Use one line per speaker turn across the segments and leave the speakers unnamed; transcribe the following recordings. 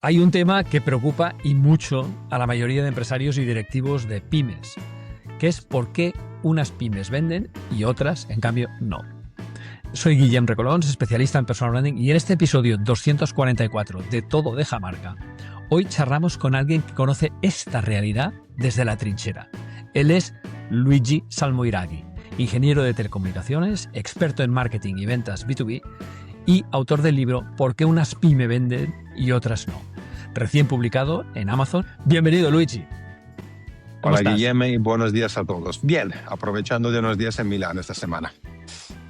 Hay un tema que preocupa y mucho a la mayoría de empresarios y directivos de pymes, que es por qué unas pymes venden y otras, en cambio, no. Soy Guillem Recolons, especialista en personal branding, y en este episodio 244 de Todo deja marca, hoy charlamos con alguien que conoce esta realidad desde la trinchera. Él es Luigi Salmoiraghi, ingeniero de telecomunicaciones, experto en marketing y ventas B2B y autor del libro ¿Por qué unas pymes venden y otras no?, recién publicado en Amazon. Bienvenido, Luigi. ¿Cómo
Hola,
estás?
Guillem, y buenos días a todos. Bien, aprovechando de unos días en Milán esta semana.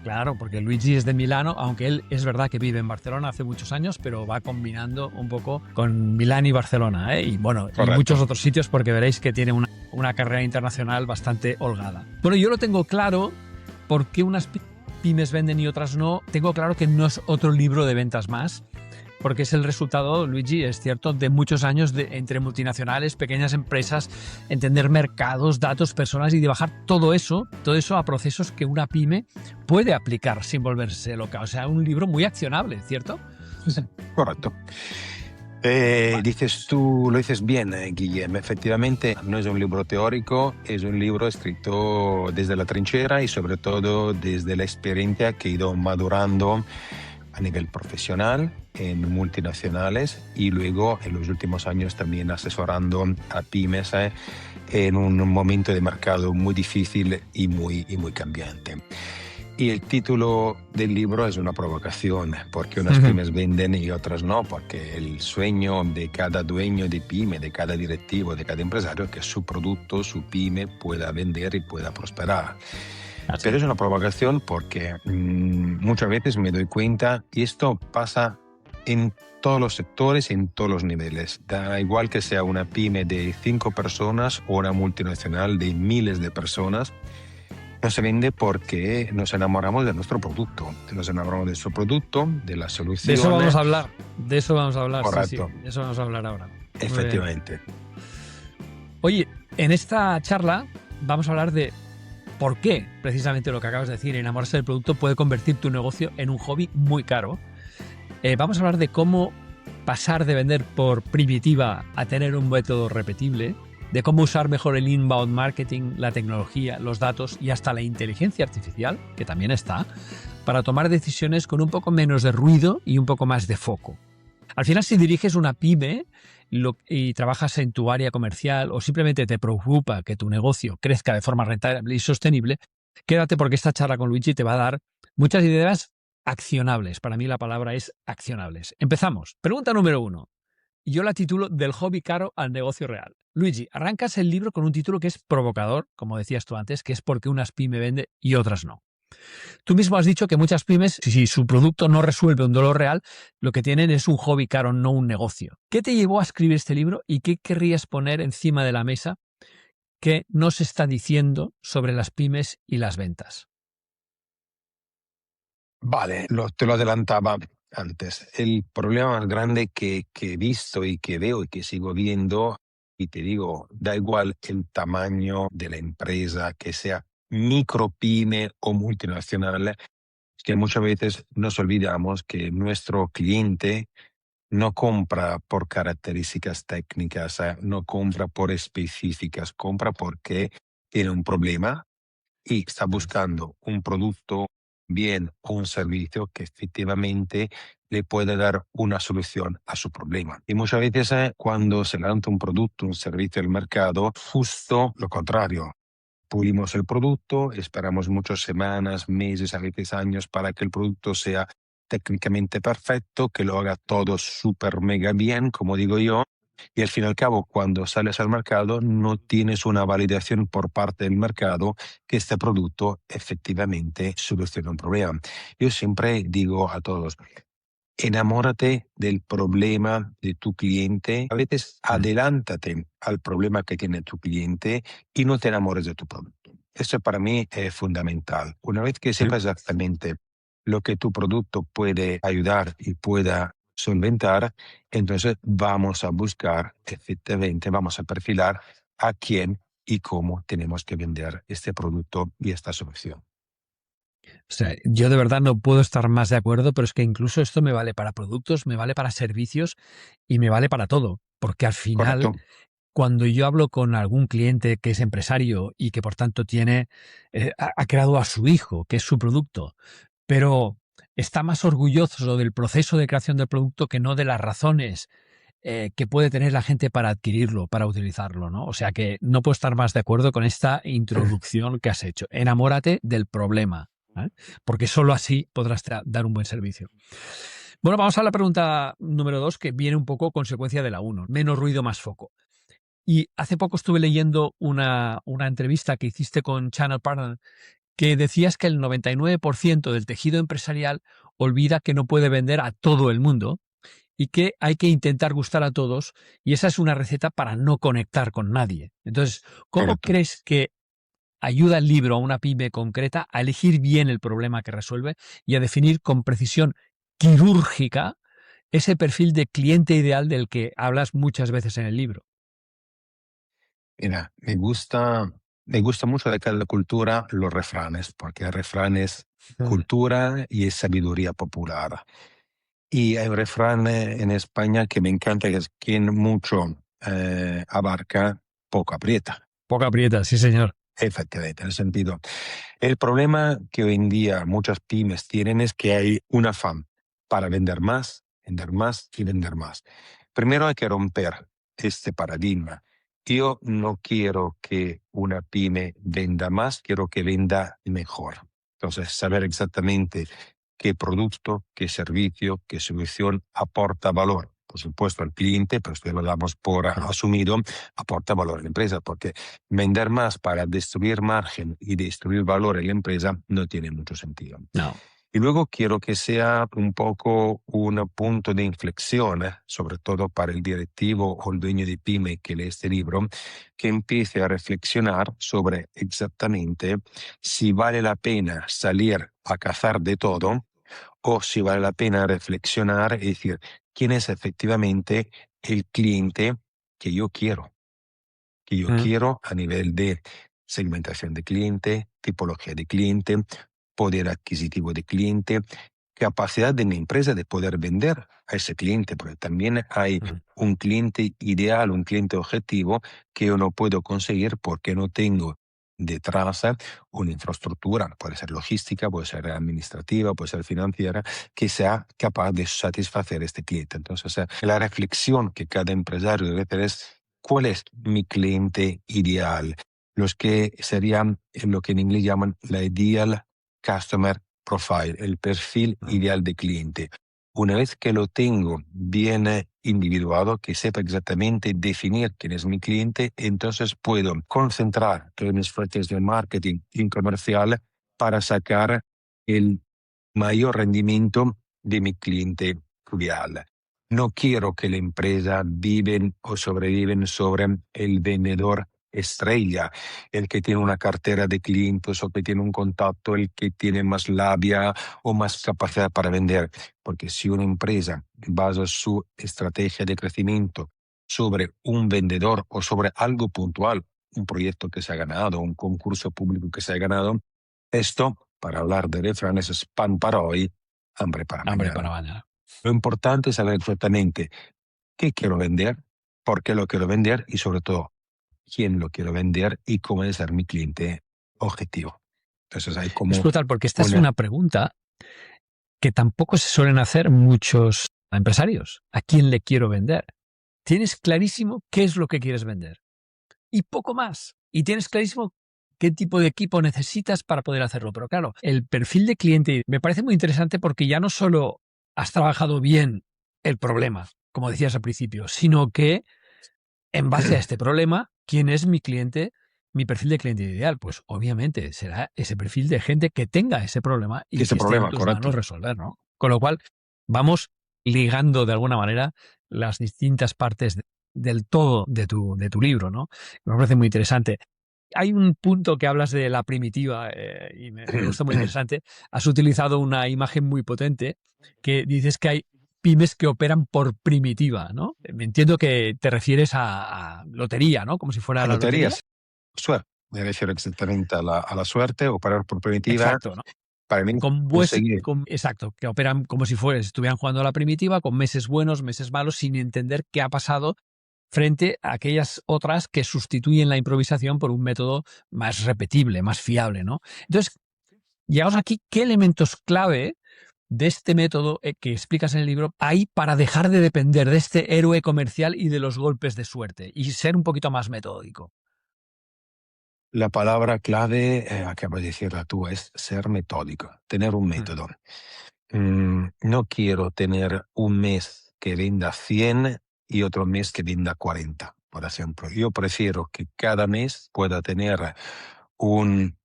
Claro, porque Luigi es de Milano, aunque él es verdad que vive en Barcelona hace muchos años, pero va combinando un poco con Milán y Barcelona, ¿eh? Y bueno,
Correcto.
y muchos otros sitios, porque veréis que tiene una carrera internacional bastante holgada. Bueno, yo lo tengo claro, por qué unas pymes venden y otras no. Tengo claro que no es otro libro de ventas más, porque es el resultado, Luigi, es cierto, de muchos años entre multinacionales, pequeñas empresas, entender mercados, datos, personas y de bajar todo eso a procesos que una pyme puede aplicar sin volverse loca. O sea, un libro muy accionable, ¿cierto?
Sí, correcto. Lo dices bien, Guillem. Efectivamente, no es un libro teórico, es un libro escrito desde la trinchera y sobre todo desde la experiencia que he ido madurando a nivel profesional en multinacionales y luego en los últimos años también asesorando a pymes en un momento de mercado muy difícil y muy cambiante. Y el título del libro es una provocación, porque unas pymes venden y otras no, porque el sueño de cada dueño de pyme, de cada directivo, de cada empresario, es que su producto, su pyme pueda vender y pueda prosperar.
Así.
Pero es una provocación porque muchas veces me doy cuenta, y esto pasa en todos los sectores, en todos los niveles. Da igual que sea una pyme de 5 personas o una multinacional de miles de personas, no se vende porque nos enamoramos de nuestro producto. Nos enamoramos de su producto, de la solución.
De eso vamos a hablar. De eso vamos a hablar.
Correcto.
Sí, de eso vamos a hablar ahora.
Efectivamente.
Oye, en esta charla vamos a hablar de por qué, precisamente lo que acabas de decir, enamorarse del producto puede convertir tu negocio en un hobby muy caro. Vamos a hablar de cómo pasar de vender por primitiva a tener un método repetible, de cómo usar mejor el inbound marketing, la tecnología, los datos y hasta la inteligencia artificial, que también está, para tomar decisiones con un poco menos de ruido y un poco más de foco. Al final, si diriges una pyme y trabajas en tu área comercial o simplemente te preocupa que tu negocio crezca de forma rentable y sostenible, quédate porque esta charla con Luigi te va a dar muchas ideas accionables. Para mí la palabra es accionables. Empezamos. Pregunta número 1. Yo la titulo Del hobby caro al negocio real. Luigi, arrancas el libro con un título que es provocador, como decías tú antes, que es por qué unas pymes venden y otras no. Tú mismo has dicho que muchas pymes, si su producto no resuelve un dolor real, lo que tienen es un hobby caro, no un negocio. ¿Qué te llevó a escribir este libro y qué querrías poner encima de la mesa que no se está diciendo sobre las pymes y las ventas?
Vale, te lo adelantaba antes. El problema más grande que he visto y que veo y que sigo viendo, y te digo, da igual el tamaño de la empresa, que sea micropyme o multinacional, es que muchas veces nos olvidamos que nuestro cliente no compra por características técnicas, no compra por específicas, compra porque tiene un problema y está buscando un producto, bien o un servicio que efectivamente le pueda dar una solución a su problema. Y muchas veces cuando se lanza un producto, un servicio al mercado, justo lo contrario. Pulimos el producto, esperamos muchas semanas, meses, a veces años para que el producto sea técnicamente perfecto, que lo haga todo súper mega bien, como digo yo, y al fin y al cabo, cuando sales al mercado, no tienes una validación por parte del mercado que este producto efectivamente soluciona un problema. Yo siempre digo a todos, enamórate del problema de tu cliente. A veces adelántate al problema que tiene tu cliente y no te enamores de tu producto. Eso para mí es fundamental. Una vez que sepas exactamente lo que tu producto puede ayudar y pueda solventar, entonces vamos a buscar, efectivamente, vamos a perfilar a quién y cómo tenemos que vender este producto y esta solución.
O sea, yo de verdad no puedo estar más de acuerdo, pero es que incluso esto me vale para productos, me vale para servicios y me vale para todo. Porque al final,
Correcto.
cuando yo hablo con algún cliente que es empresario y que por tanto ha creado a su hijo, que es su producto, pero está más orgulloso del proceso de creación del producto que no de las razones que puede tener la gente para adquirirlo, para utilizarlo, ¿no? O sea que no puedo estar más de acuerdo con esta introducción que has hecho. Enamórate del problema, ¿eh? Porque solo así podrás dar un buen servicio. Bueno, vamos a la pregunta número 2, que viene un poco consecuencia de la 1. Menos ruido, más foco. Y hace poco estuve leyendo una entrevista que hiciste con Channel Partner que decías que el 99% del tejido empresarial olvida que no puede vender a todo el mundo y que hay que intentar gustar a todos, y esa es una receta para no conectar con nadie. Entonces, ¿cómo
Correcto.
crees que ayuda el libro a una pyme concreta a elegir bien el problema que resuelve y a definir con precisión quirúrgica ese perfil de cliente ideal del que hablas muchas veces en el libro?
Mira, me gusta mucho de cada cultura los refranes, porque el refrán es cultura y es sabiduría popular. Y hay un refrán en España que me encanta, que es quien mucho abarca, poco aprieta.
Poca aprieta, sí señor.
Efectivamente, en el sentido. El problema que hoy en día muchas pymes tienen es que hay un afán para vender más y vender más. Primero hay que romper este paradigma. Yo no quiero que una pyme venda más, quiero que venda mejor. Entonces, saber exactamente qué producto, qué servicio, qué solución aporta valor. Por supuesto al cliente, pero esto lo damos por asumido, aporta valor a la empresa, porque vender más para destruir margen y destruir valor en la empresa no tiene mucho sentido.
No.
Y luego quiero que sea un poco un punto de inflexión, sobre todo para el directivo o el dueño de pyme que lee este libro, que empiece a reflexionar sobre exactamente si vale la pena salir a cazar de todo o si vale la pena reflexionar y decir quién es efectivamente el cliente que yo quiero a nivel de segmentación de cliente, tipología de cliente, poder adquisitivo de cliente, capacidad de mi empresa de poder vender a ese cliente, porque también hay un cliente ideal, un cliente objetivo que yo no puedo conseguir porque no tengo detrás una infraestructura, puede ser logística, puede ser administrativa, puede ser financiera, que sea capaz de satisfacer a este cliente. Entonces, la reflexión que cada empresario debe hacer es ¿cuál es mi cliente ideal? Los que serían lo que en inglés llaman la ideal customer profile, el perfil ideal de cliente. Una vez que lo tengo bien individuado, que sepa exactamente definir quién es mi cliente, entonces puedo concentrar todas mis fuerzas de marketing y comercial para sacar el mayor rendimiento de mi cliente ideal. No quiero que la empresa viven o sobreviven sobre el vendedor estrella, el que tiene una cartera de clientes o que tiene un contacto, el que tiene más labia o más capacidad para vender. Porque si una empresa basa su estrategia de crecimiento sobre un vendedor o sobre algo puntual, un proyecto que se ha ganado, un concurso público que se ha ganado, esto, para hablar de refranes, es pan para hoy, hambre para
Hambre
mañana.
para mañana.
Lo importante es saber exactamente qué quiero vender, por qué lo quiero vender y sobre todo quién lo quiero vender y cómo debe ser mi cliente objetivo. Entonces hay
Es
como
brutal porque esta es
una...
una pregunta que tampoco se suelen hacer muchos empresarios. ¿A quién le quiero vender? Tienes clarísimo qué es lo que quieres vender y poco más. Y tienes clarísimo qué tipo de equipo necesitas para poder hacerlo. Pero claro, el perfil de cliente me parece muy interesante porque ya no solo has trabajado bien el problema, como decías al principio, sino que en base a este problema, ¿quién es mi cliente? Mi perfil de cliente ideal, pues obviamente será ese perfil de gente que tenga ese problema y
Este
que esté en
problema,
tus
correcto.
manos resolver, ¿no? Con lo cual, vamos ligando de alguna manera las distintas partes del todo de tu libro, ¿no? Me parece muy interesante. Hay un punto que hablas de la primitiva y me gusta muy interesante. Has utilizado una imagen muy potente que dices que hay pymes que operan por primitiva, ¿no? Me entiendo que te refieres a lotería, ¿no? Como si fuera
A
la lotería.
loterías, suerte. Me refiero exactamente a la suerte, operar por primitiva.
Exacto, ¿no?
para mí conseguir
exacto, que operan como si estuvieran jugando a la primitiva, con meses buenos, meses malos, sin entender qué ha pasado frente a aquellas otras que sustituyen la improvisación por un método más repetible, más fiable, ¿no? Entonces, llegamos aquí, ¿qué elementos clave de este método que explicas en el libro hay para dejar de depender de este héroe comercial y de los golpes de suerte y ser un poquito más metódico?
la palabra clave, acabas de decirla tú, es ser metódico, tener un
Mm.
método. No quiero tener un mes que venda 100 y otro mes que venda 40, por ejemplo. Yo prefiero que cada mes pueda tener un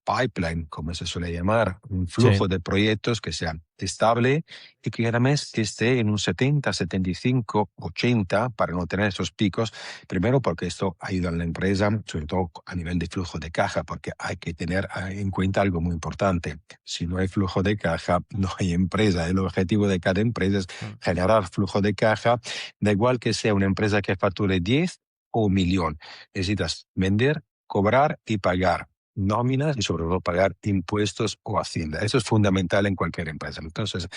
pipeline, como se suele llamar, un
Sí.
flujo de proyectos que sea estable y que cada mes que esté en un 70, 75, 80 para no tener esos picos. Primero porque esto ayuda a la empresa, sobre todo a nivel de flujo de caja, porque hay que tener en cuenta algo muy importante. Si no hay flujo de caja, no hay empresa. El objetivo de cada empresa es generar flujo de caja. Da igual que sea una empresa que facture 10 o 1.000.000. Necesitas vender, cobrar y pagar nóminas y sobre todo pagar impuestos o hacienda. Eso es fundamental en cualquier empresa. Entonces,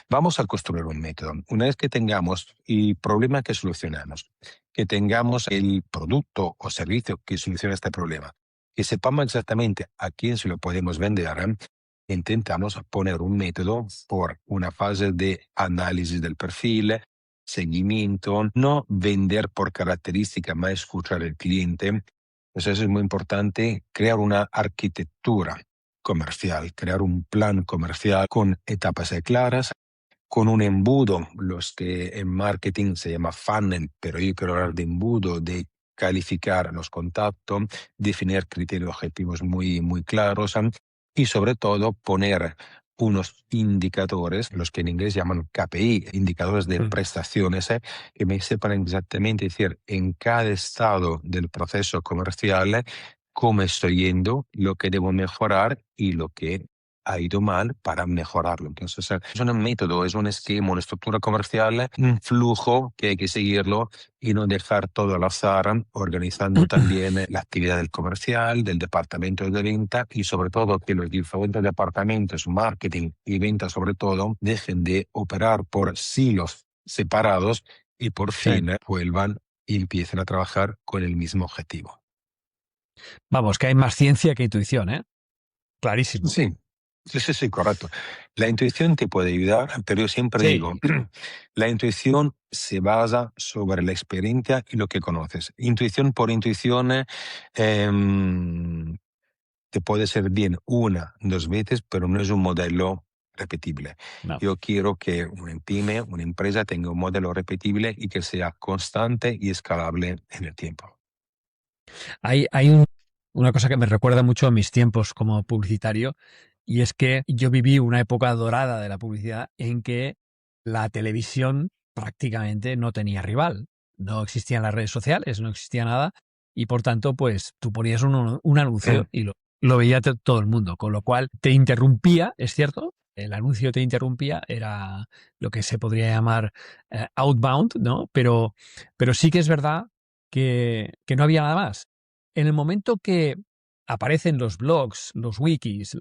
vamos a construir un método. Una vez que tengamos el problema que solucionamos, que tengamos el producto o servicio que soluciona este problema, que sepamos exactamente a quién se lo podemos vender, intentamos poner un método por una fase de análisis del perfil, seguimiento, no vender por característica, más escuchar al cliente. Entonces es muy importante crear una arquitectura comercial, crear un plan comercial con etapas claras, con un embudo, los que en marketing se llama funnel, pero yo quiero hablar de embudo, de calificar los contactos, definir criterios objetivos muy, muy claros y sobre todo poner unos indicadores, los que en inglés llaman KPI, indicadores de prestaciones, que me sepan exactamente decir en cada estado del proceso comercial cómo estoy yendo, lo que debo mejorar y lo que ha ido mal para mejorarlo. Entonces, es un método, es un esquema, una estructura comercial, un flujo que hay que seguirlo y no dejar todo al azar, organizando también la actividad del comercial, del departamento de venta y sobre todo que los diferentes departamentos, marketing y venta sobre todo, dejen de operar por silos separados y por
Sí.
fin vuelvan y empiecen a trabajar con el mismo objetivo.
Vamos, que hay más ciencia que intuición, ¿eh? Clarísimo.
Sí, sí, sí, sí, correcto. La intuición te puede ayudar, pero yo siempre digo,
Sí.
la intuición se basa sobre la experiencia y lo que conoces. Intuición por intuición te puede ser bien una, dos veces, pero no es un modelo repetible.
No.
Yo quiero que una pyme, una empresa tenga un modelo repetible y que sea constante y escalable en el tiempo.
Hay una cosa que me recuerda mucho a mis tiempos como publicitario, y es que yo viví una época dorada de la publicidad en que la televisión prácticamente no tenía rival. No existían las redes sociales, no existía nada, y por tanto, pues tú ponías un anuncio y lo veía todo el mundo, con lo cual te interrumpía, es cierto, el anuncio te interrumpía, era lo que se podría llamar outbound, ¿no? Pero sí que es verdad que no había nada más. En el momento que aparecen los blogs, los wikis,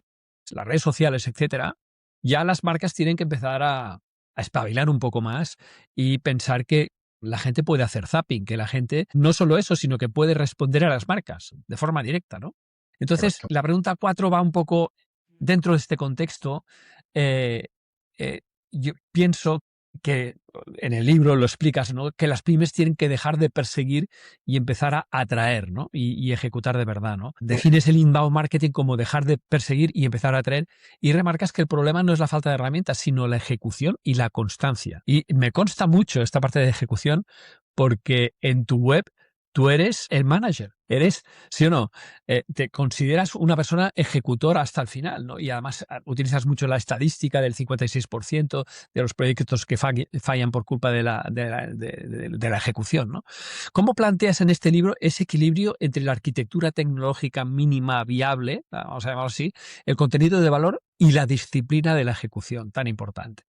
las redes sociales, etcétera, ya las marcas tienen que empezar a espabilar un poco más y pensar que la gente puede hacer zapping, que la gente no solo eso, sino que puede responder a las marcas de forma directa, ¿no? Entonces,
Correcto.
la pregunta 4 va un poco dentro de este contexto. eh, yo pienso que en el libro lo explicas, ¿no? Que las pymes tienen que dejar de perseguir y empezar a atraer, ¿no? Y ejecutar de verdad, ¿no? Defines el inbound marketing como dejar de perseguir y empezar a atraer y remarcas que el problema no es la falta de herramientas, sino la ejecución y la constancia. Y me consta mucho esta parte de ejecución porque en tu web tú eres el manager, eres, ¿sí o no? Te consideras una persona ejecutora hasta el final, ¿no? Y además utilizas mucho la estadística del 56% de los proyectos que fallan por culpa de la ejecución, ¿no? ¿Cómo planteas en este libro ese equilibrio entre la arquitectura tecnológica mínima viable, vamos a llamarlo así, el contenido de valor y la disciplina de la ejecución, tan importante?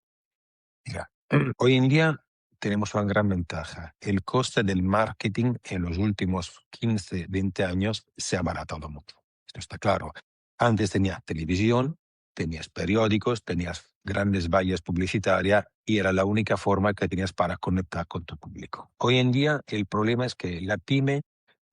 Mira, hoy en día tenemos una gran ventaja. El coste del marketing en los últimos 15, 20 años se ha abaratado mucho. Esto está claro. Antes tenía televisión, tenías periódicos, tenías grandes vallas publicitarias y era la única forma que tenías para conectar con tu público. Hoy en día el problema es que la pyme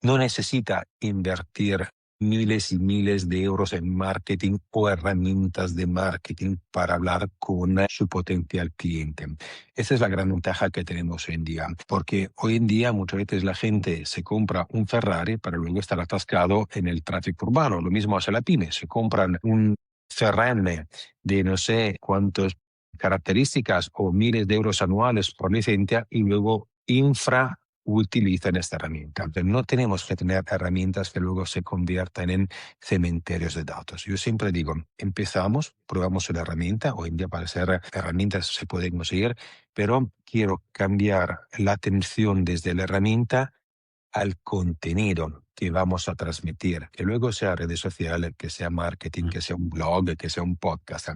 no necesita invertir miles y miles de euros en marketing o herramientas de marketing para hablar con su potencial cliente. Esa es la gran ventaja que tenemos hoy en día, porque hoy en día muchas veces la gente se compra un Ferrari para luego estar atascado en el tráfico urbano. Lo mismo hace la pyme, se compran un CRM de no sé cuántas características o miles de euros anuales por licencia y luego utilizan esta herramienta. Entonces, no tenemos que tener herramientas que luego se conviertan en cementerios de datos. Yo siempre digo, empezamos, probamos una herramienta, hoy en día para hacer herramientas se puede conseguir, pero quiero cambiar la atención desde la herramienta al contenido que vamos a transmitir, que luego sea redes sociales, que sea marketing, que sea un blog, que sea un podcast.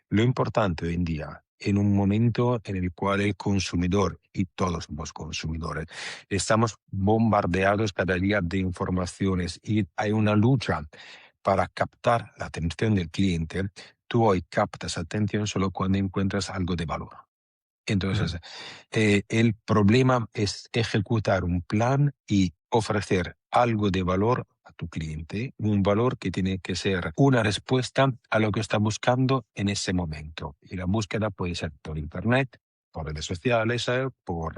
Lo importante hoy en día, en un momento en el cual el consumidor, y todos somos consumidores, estamos bombardeados cada día de informaciones y hay una lucha para captar la atención del cliente, tú hoy captas atención solo cuando encuentras algo de valor. Entonces, el problema es ejecutar un plan y ofrecer algo de valor a tu cliente, un valor que tiene que ser una respuesta a lo que está buscando en ese momento. Y la búsqueda puede ser por internet, por redes sociales, por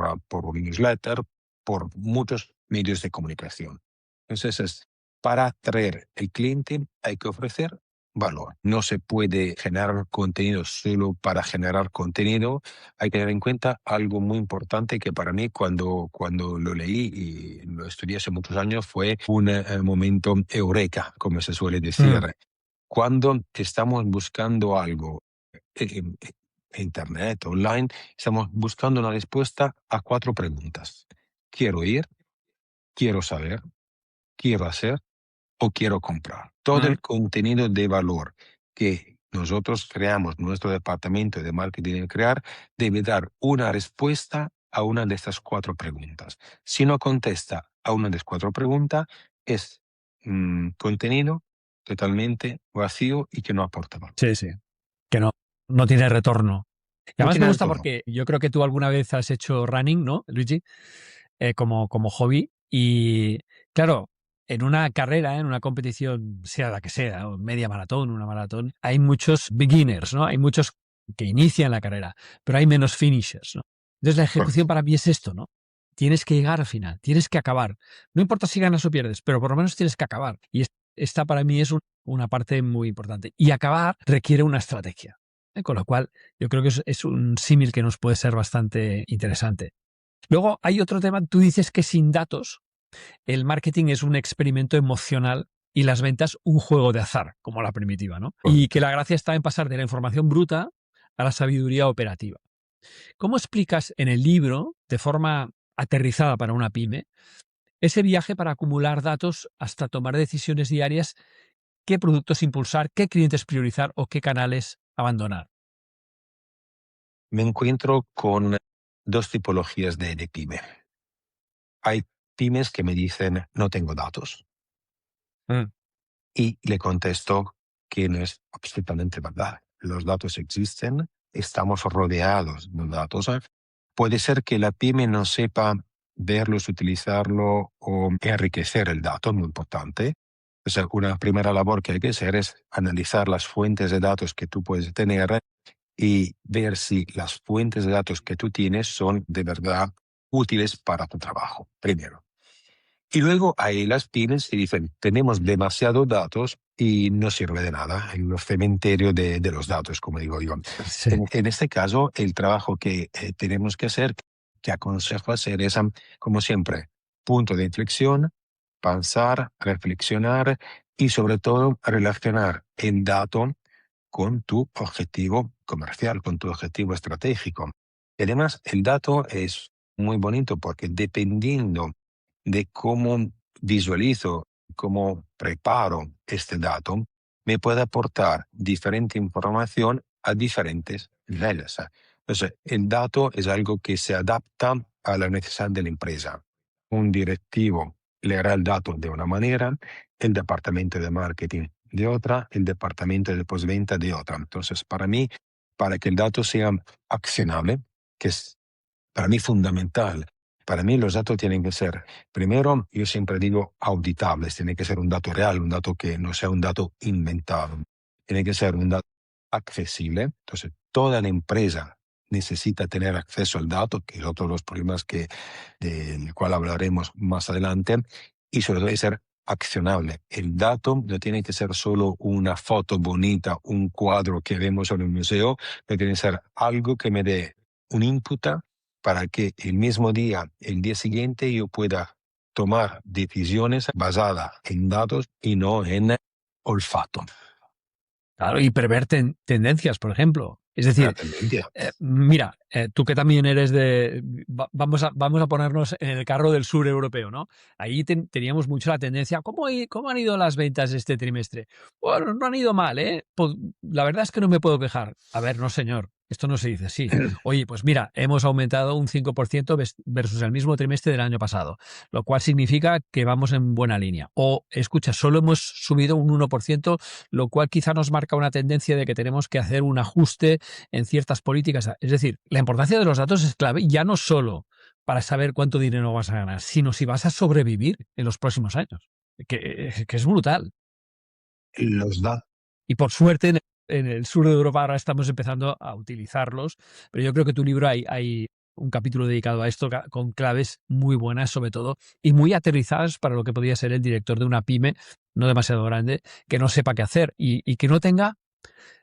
un newsletter, por muchos medios de comunicación. Entonces, para atraer el cliente hay que ofrecer valor. No se puede generar contenido solo para generar contenido. Hay que tener en cuenta algo muy importante que para mí cuando lo leí y lo estudié hace muchos años fue un momento eureka, como se suele decir. Cuando estamos buscando algo en internet, online, estamos buscando una respuesta a 4 preguntas. ¿Quiero ir? ¿Quiero saber? ¿Quiero hacer? ¿O quiero comprar? Todo el contenido de valor que nosotros creamos, nuestro departamento de marketing de crear, debe dar una respuesta a una de estas 4 preguntas. Si no contesta a una de las 4 preguntas, es contenido totalmente vacío y que no aporta valor.
Sí, sí. Que no tiene retorno. Y
No
además me
tiene
gusta
retorno.
porque yo creo que tú alguna vez has hecho running, ¿no, Luigi? Como hobby. Y claro, en una carrera, en una competición, sea la que sea, o media maratón, una maratón, hay muchos beginners, ¿no? Hay muchos que inician la carrera, pero hay menos finishers, ¿no? Entonces la ejecución para mí es esto, ¿no? Tienes que llegar al final, tienes que acabar. No importa si ganas o pierdes, pero por lo menos tienes que acabar. Y esta para mí es una parte muy importante. Y acabar requiere una estrategia. Con lo cual, yo creo que es un símil que nos puede ser bastante interesante. Luego hay otro tema, tú dices que sin datos el marketing es un experimento emocional y las ventas un juego de azar, como la primitiva, ¿no? Y que la gracia está en pasar de la información bruta a la sabiduría operativa. ¿Cómo explicas en el libro, de forma aterrizada para una pyme, ese viaje para acumular datos hasta tomar decisiones diarias, qué productos impulsar, qué clientes priorizar o qué canales abandonar?
Me encuentro con 2 tipologías de pyme. Hay pymes que me dicen, no tengo datos. Y le contesto que no es absolutamente verdad. Los datos existen, estamos rodeados de datos. Puede ser que la pyme no sepa verlos, utilizarlo o enriquecer el dato, muy importante. O sea, una primera labor que hay que hacer es analizar las fuentes de datos que tú puedes tener y ver si las fuentes de datos que tú tienes son de verdad útiles para tu trabajo, primero. Y luego hay las pymes que dicen, tenemos demasiados datos y no sirve de nada, hay un cementerio de los datos, como digo yo.
Sí.
En este caso, el trabajo que tenemos que hacer, que aconsejo hacer es, como siempre, punto de inflexión, pensar, reflexionar y sobre todo relacionar el dato con tu objetivo comercial, con tu objetivo estratégico. Y además, el dato es muy bonito porque dependiendo de cómo visualizo, cómo preparo este dato, me puede aportar diferente información a diferentes niveles. Entonces, el dato es algo que se adapta a la necesidad de la empresa. Un directivo leerá el dato de una manera, el departamento de marketing de otra, el departamento de postventa de otra. Entonces, para mí, para que el dato sea accionable, que es para mí fundamental, para mí los datos tienen que ser, primero, yo siempre digo auditables, tiene que ser un dato real, un dato que no sea un dato inventado, tiene que ser un dato accesible. Entonces, toda la empresa necesita tener acceso al dato, que es otro de los problemas del cual hablaremos más adelante, y sobre todo debe ser accionable. El dato no tiene que ser solo una foto bonita, un cuadro que vemos en un museo, pero tiene que ser algo que me dé un input para que el mismo día, el día siguiente, yo pueda tomar decisiones basadas en datos y no en olfato.
Claro, y prever tendencias, por ejemplo. Es
La
decir,
tendencia.
mira, tú que también eres vamos a ponernos en el carro del sur europeo, ¿no? Ahí teníamos mucho la tendencia. ¿Cómo han ido las ventas este trimestre? Bueno, no han ido mal, ¿eh? Pues, la verdad es que no me puedo quejar. A ver, no, señor. Esto no se dice así. Oye, pues mira, hemos aumentado un 5% versus el mismo trimestre del año pasado, lo cual significa que vamos en buena línea. O, escucha, solo hemos subido un 1%, lo cual quizá nos marca una tendencia de que tenemos que hacer un ajuste en ciertas políticas. Es decir, la importancia de los datos es clave, ya no solo para saber cuánto dinero vas a ganar, sino si vas a sobrevivir en los próximos años, que es brutal.
Los datos.
Y por suerte en el sur de Europa ahora estamos empezando a utilizarlos, pero yo creo que en tu libro hay un capítulo dedicado a esto con claves muy buenas sobre todo y muy aterrizadas para lo que podría ser el director de una pyme no demasiado grande que no sepa qué hacer y que no tenga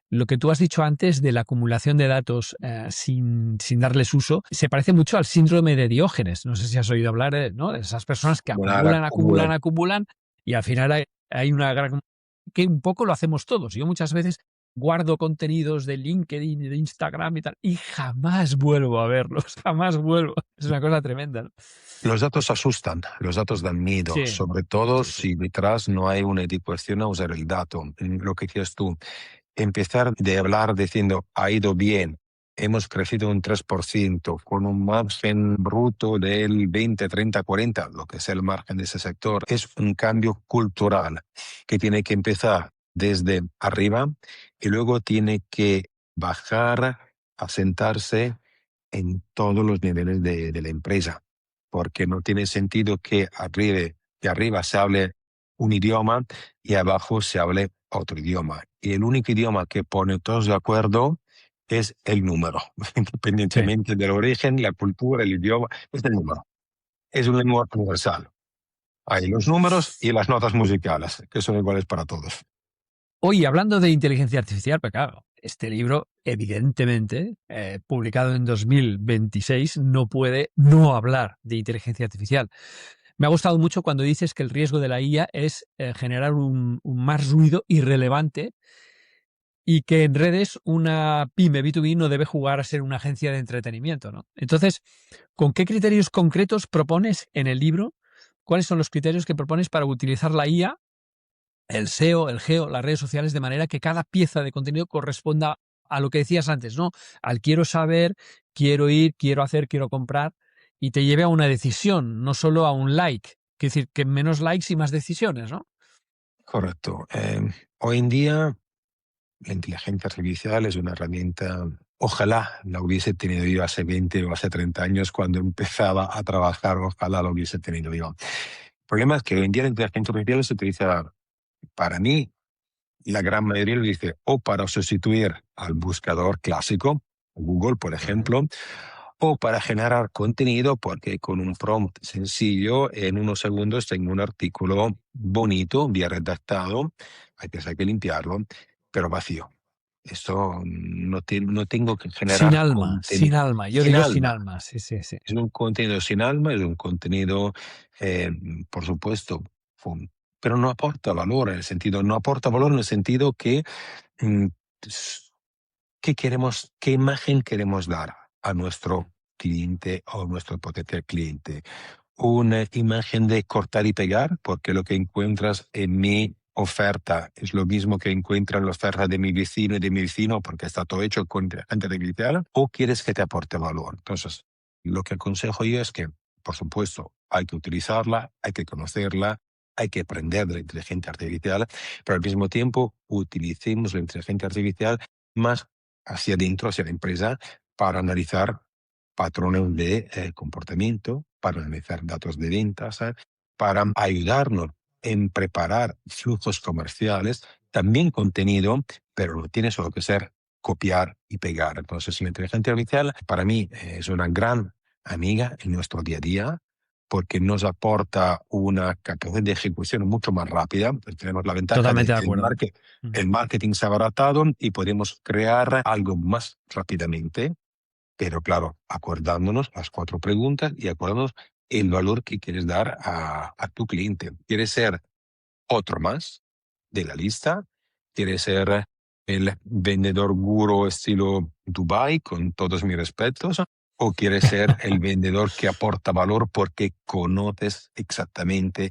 lo que tú has dicho antes de la acumulación de datos sin darles uso. Se parece mucho al síndrome de Diógenes. No sé si has oído hablar ¿no? de esas personas que acumulan y al final hay una gran que un poco lo hacemos todos. Yo muchas veces guardo contenidos de LinkedIn, de Instagram y tal, y jamás vuelvo a verlos, jamás vuelvo. Es una cosa tremenda, ¿no?
Los datos asustan, los datos dan miedo,
Sí,
sobre todo
sí, sí.
si detrás no hay una educación a usar el dato. Lo que decías tú, empezar de hablar diciendo ha ido bien, hemos crecido un 3% con un margen bruto del 20, 30, 40, lo que es el margen de ese sector, es un cambio cultural que tiene que empezar desde arriba y luego tiene que bajar, asentarse en todos los niveles de la empresa, porque no tiene sentido que arriba se hable un idioma y abajo se hable otro idioma. Y el único idioma que pone todos de acuerdo es el número,
Sí.
independientemente del origen, la cultura, el idioma, es el número. Es un lenguaje universal. Hay los números y las notas musicales, que son iguales para todos.
Oye, hablando de inteligencia artificial, pues claro, este libro, evidentemente, publicado en 2026, no puede no hablar de inteligencia artificial. Me ha gustado mucho cuando dices que el riesgo de la IA es generar un más ruido irrelevante y que en redes una pyme B2B no debe jugar a ser una agencia de entretenimiento, ¿no? Entonces, ¿con qué criterios concretos propones en el libro? ¿Cuáles son los criterios que propones para utilizar la IA, el SEO, el GEO, las redes sociales, de manera que cada pieza de contenido corresponda a lo que decías antes, ¿no? Al quiero saber, quiero ir, quiero hacer, quiero comprar, y te lleve a una decisión, no solo a un like. Es decir, que menos likes y más decisiones, ¿no?
Correcto. Hoy en día la inteligencia artificial es una herramienta, ojalá la hubiese tenido yo hace 20 o hace 30 años cuando empezaba a trabajar, ojalá lo hubiese tenido yo. El problema es que hoy en día la inteligencia artificial se utiliza, para mí, la gran mayoría lo dice o para sustituir al buscador clásico, Google, por ejemplo, o para generar contenido, porque con un prompt sencillo, en unos segundos tengo un artículo bonito, bien redactado, hay que limpiarlo, pero vacío. Eso no tengo que
Sin
generar
alma, sin
contenido
alma. Yo
sin
digo sin
alma.
alma, sí, sí, sí.
Es un contenido sin alma, es un contenido, eh, por supuesto, pero no aporta valor en el sentido, no aporta valor en el sentido que mm, qué imagen queremos dar a nuestro cliente o a nuestro potencial cliente. Una imagen de cortar y pegar, porque lo que encuentras en mi oferta es lo mismo que encuentra en la oferta de mi vecino y de mi vecino, porque está todo hecho con inteligencia artificial, o quieres que te aporte valor. Entonces, lo que aconsejo yo es que, por supuesto, hay que utilizarla, hay que conocerla, hay que aprender de la inteligencia artificial, pero al mismo tiempo utilicemos la inteligencia artificial más hacia adentro, hacia la empresa, para analizar patrones de comportamiento, para analizar datos de ventas, para ayudarnos en preparar flujos comerciales, también contenido, pero no tiene solo que ser copiar y pegar. Entonces, la inteligencia artificial para mí es una gran amiga en nuestro día a día porque nos aporta una capacidad de ejecución mucho más rápida. Tenemos la ventaja de
Totalmente de
que
acuerdo.
el marketing se ha abaratado y podemos crear algo más rápidamente, pero claro, acordándonos las 4 preguntas y acordándonos el valor que quieres dar a tu cliente. ¿Quieres ser otro más de la lista? ¿Quieres ser el vendedor gurú estilo Dubai, con todos mis respetos? ¿O quieres ser el vendedor que aporta valor porque conoces exactamente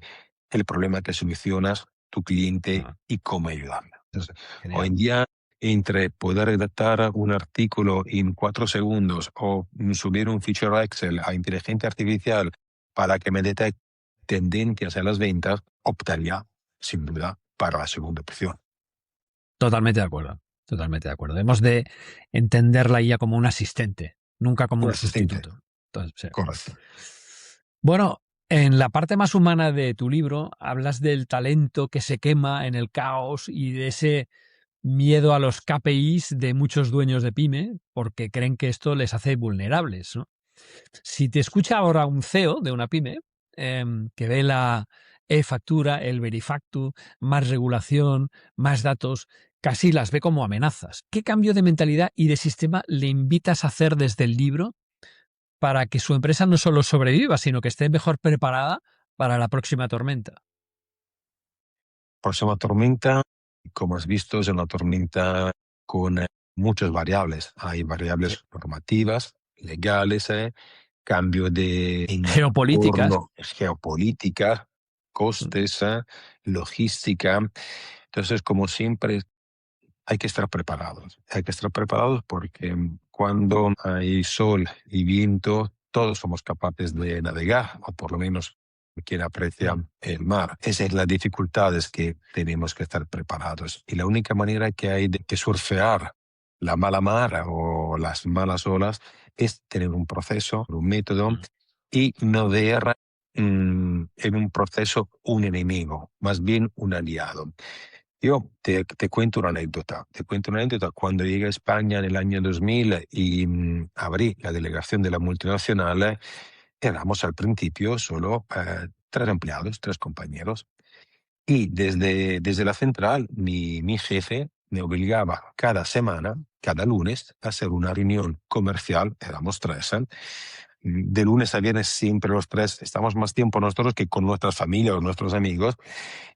el problema que solucionas tu cliente
Ah,
y cómo ayudarle? Entonces, hoy
genial.
en día, entre poder redactar un artículo en 4 segundos o subir un fichero Excel a inteligencia artificial para que me detecte tendencias en las ventas, optaría sin duda para la segunda opción.
Totalmente de acuerdo. Totalmente de acuerdo. Hemos de entender la IA como un asistente, nunca como
Un
un
asistente,
sustituto. Entonces, sí.
correcto.
Bueno, en la parte más humana de tu libro hablas del talento que se quema en el caos y de ese miedo a los KPIs de muchos dueños de pyme porque creen que esto les hace vulnerables, ¿no? Si te escucha ahora un CEO de una pyme que ve la e-factura, el verifactu, más regulación, más datos, casi las ve como amenazas. ¿Qué cambio de mentalidad y de sistema le invitas a hacer desde el libro para que su empresa no solo sobreviva, sino que esté mejor preparada para la próxima tormenta?
Próxima tormenta, como has visto, es una tormenta con muchas variables. Hay
Sí.
variables normativas, legales, cambio de
Geopolíticas.
entorno, geopolítica, costes, logística. Entonces, como siempre, hay que estar preparados. Hay que estar preparados porque cuando hay sol y viento, todos somos capaces de navegar, o por lo menos quien aprecia
Mm.
el mar. Esa es la dificultad, es que tenemos que estar preparados. Y la única manera que hay de que surfear la mala mar o las malas olas es tener un proceso, un método
Mm.
y no ver en un proceso un enemigo, más bien un aliado. Io te cuento una anécdota. Te cuento una anécdota. Cuando llegué a España en el año 2000 y abrí la delegación de la multinacional, éramos al principio solo 3 empleados, 3 compañeros. Y desde la central, mi jefe me obligaba cada semana, cada lunes, a hacer una reunión comercial. Éramos 3. De lunes a viernes siempre los 3. Estamos más tiempo nosotros que con nuestras familias o nuestros amigos.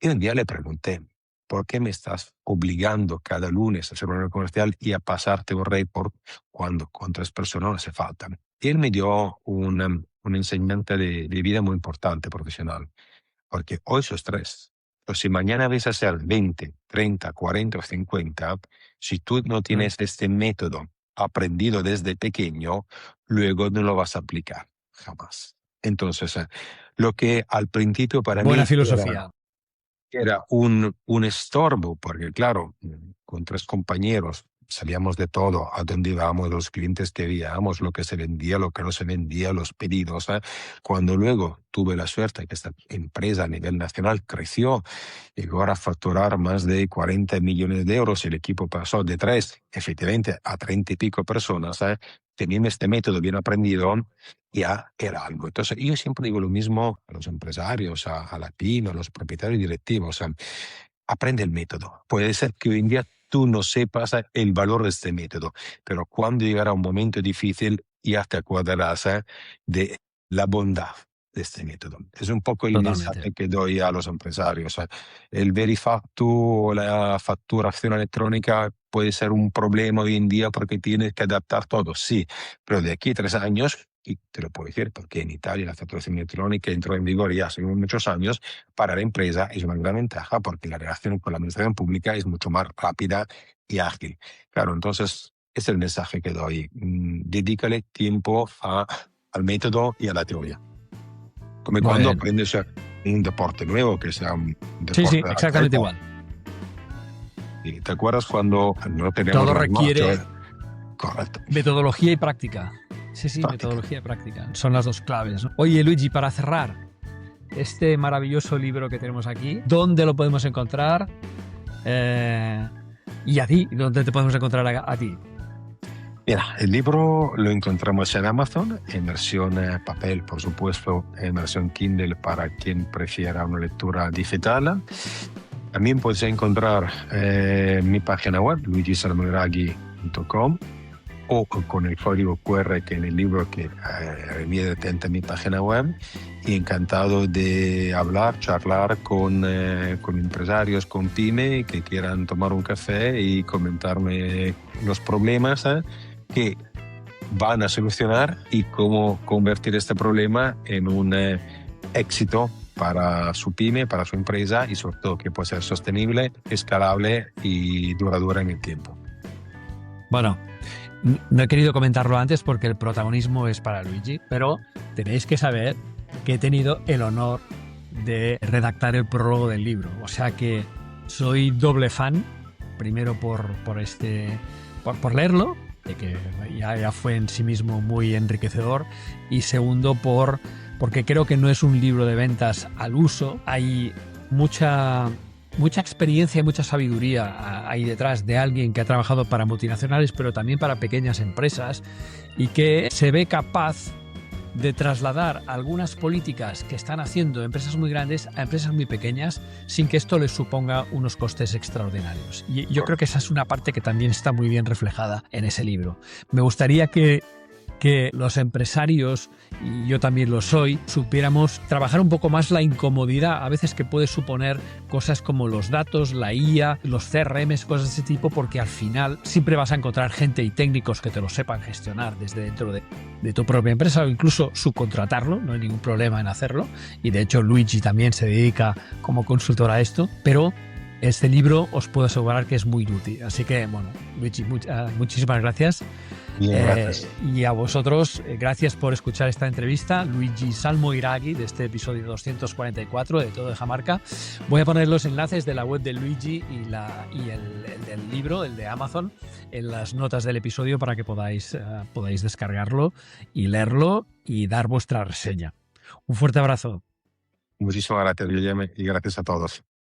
Y un día le pregunté, ¿por qué me estás obligando cada lunes a hacer una reunión comercial y a pasarte un report cuando con 3 personas no hace falta? Y él me dio un enseñante de vida muy importante, profesional, porque hoy sos 3. Pero si mañana ves a ser 20, 30, 40 o 50, si tú no
Mm.
tienes este método aprendido desde pequeño, luego no lo vas a aplicar jamás. Entonces, lo que al principio para
Buena
mí era
filosofía.
un estorbo, porque claro, con 3 compañeros sabíamos de todo, a dónde íbamos, los clientes que veíamos, lo que se vendía, lo que no se vendía, los pedidos. Cuando luego tuve la suerte que esta empresa a nivel nacional creció, llegó a facturar más de 40 millones de euros, el equipo pasó de 3, efectivamente, a 30 y pico personas, teniendo este método bien aprendido, ya era algo. Entonces, yo siempre digo lo mismo a los empresarios, a la PYME, a los propietarios directivos. Aprende el método. Puede ser que hoy en día tú no sepas el valor de este método, pero cuando llegará un momento difícil, ya te acordarás de la bondad de este método. Es un poco el
Totalmente.
mensaje que doy a los empresarios. El Verifactu o la facturación electrónica puede ser un problema hoy en día porque tienes que adaptar todo, sí, pero de aquí a 3 años, y te lo puedo decir porque en Italia la facturación electrónica entró en vigor ya hace muchos años, para la empresa es una gran ventaja porque la relación con la administración pública es mucho más rápida y ágil. Claro, entonces es el mensaje que doy. Dedícale tiempo al método y a la teoría. Come
Muy
quando
bien.
aprendes un deporte nuevo, que sea un
Sí,
deporte
sí,
de
exactamente
atleta.
igual.
Y ¿te acuerdas cuando no teníamos
Todo
las
requiere
marchas? Correcto.
metodología y práctica. Sí, sí,
Práctica.
metodología y práctica. Son las dos claves, ¿no? Oye, Luigi, para cerrar, este maravilloso libro que tenemos aquí, ¿dónde lo podemos encontrar? Y a ti, ¿dónde te podemos encontrar a ti?
Mira, el libro lo encontramos en Amazon, en versión papel, por supuesto, en versión Kindle para quien prefiera una lectura digital. También puedes encontrar mi página web, luigisalmoiraghi.com, o con el código QR que en el libro que remite a mi página web. Y encantado de hablar, charlar con empresarios, con pyme que quieran tomar un café y comentarme los problemas que van a solucionar y cómo convertir este problema en un éxito para su pyme, para su empresa, y sobre todo que puede ser sostenible, escalable y duradera en el tiempo.
Bueno, no he querido comentarlo antes porque el protagonismo es para Luigi, pero tenéis que saber que he tenido el honor de redactar el prólogo del libro. O sea que soy doble fan, primero por leerlo, de que ya fue en sí mismo muy enriquecedor, y segundo porque creo que no es un libro de ventas al uso. Hay mucha experiencia y mucha sabiduría ahí detrás de alguien que ha trabajado para multinacionales, pero también para pequeñas empresas, y que se ve capaz de trasladar algunas políticas que están haciendo empresas muy grandes a empresas muy pequeñas sin que esto les suponga unos costes extraordinarios. Y yo creo que esa es una parte que también está muy bien reflejada en ese libro. Me gustaría que los empresarios, y yo también lo soy, supiéramos trabajar un poco más la incomodidad a veces que puede suponer cosas como los datos, la IA, los CRMs, cosas de ese tipo, porque al final siempre vas a encontrar gente y técnicos que te lo sepan gestionar desde dentro de tu propia empresa, o incluso subcontratarlo, no hay ningún problema en hacerlo, y de hecho Luigi también se dedica como consultor a esto, pero este libro os puedo asegurar que es muy útil. Así que, bueno, Luigi, muchísimas gracias.
Bien, gracias.
Y a vosotros, gracias por escuchar esta entrevista. Luigi Salmoiraghi, de este episodio 244 de Todo Deja Marca. Voy a poner los enlaces de la web de Luigi y el del libro, el de Amazon, en las notas del episodio para que podáis descargarlo y leerlo y dar vuestra reseña. Un fuerte abrazo.
Muchísimas gracias, Guillermo, y gracias a todos.